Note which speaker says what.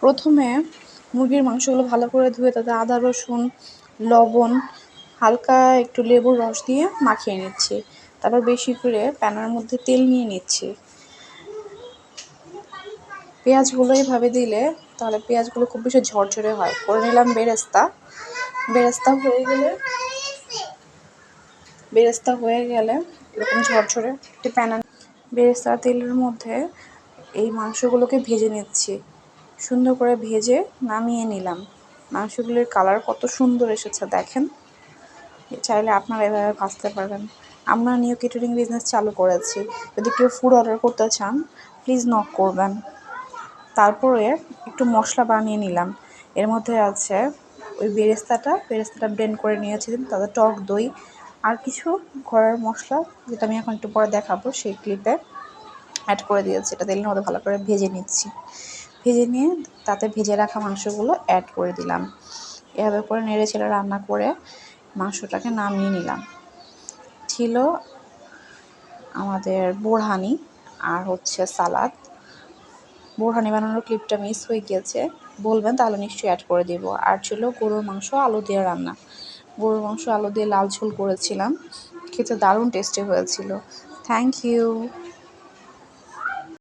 Speaker 1: প্রথমে মুরগির মাংসগুলো ভালো করে ধুয়ে তাতে আদা রসুন লবণ হালকা একটু লেবুর রস দিয়ে মাখিয়ে নিচ্ছি। তারপর বেশি করে প্যানের মধ্যে তেল নিয়ে নিচ্ছি। পেঁয়াজগুলো এইভাবে দিলে তাহলে পেঁয়াজগুলো খুব বেশি ঝরঝরে হয়। করে নিলাম বেরেস্তা। বেরেস্তা হয়ে গেলে এরকম ঝরঝরে একটি বেরেস্তা তেলের মধ্যে এই মাংসগুলোকে ভেজে নিচ্ছি। সুন্দর করে ভেজে নামিয়ে নিলাম। মাংসগুলোর কালার কত সুন্দর এসেছে দেখেন। চাইলে আপনারা এভাবে ভাজতে পারবেন। আমরা নিউ কেটারিং বিজনেস চালু করেছি। যদি কেউ ফুড অর্ডার করতে চান প্লিজ নক করবেন। তারপরে একটু মশলা বানিয়ে নিলাম। এর মধ্যে আছে ওই বেরেস্তাটা ব্লেন্ড করে নিয়েছি, তাতে টক দই আর কিছু ঘরের মশলা যেটা আমি এখন একটু পরে দেখাবো সেই ক্লিপে অ্যাড করে দিয়েছি। এটা তেলের মধ্যে ভালো করে ভেজে নিচ্ছি। ভেজে নিয়ে তাতে ভেজে রাখা মাংসগুলো অ্যাড করে দিলাম। এভাবে করে নেড়ে চেড়ে রান্না করে মাংসটাকে নামিয়ে নিলাম। ছিল আমাদের বোরহানি আর হচ্ছে সালাদ। বোরহানি বানানোর ক্লিপটা মিস হয়ে গিয়েছে, বলবেন তাহলে নিশ্চয়ই অ্যাড করে দিব। আর ছিল গরুর মাংস আলু দিয়ে রান্না। গরুর মাংস আলু দিয়ে লাল ঝোল করেছিলাম, খেতে দারুণ টেস্টি হয়েছিল। Thank you.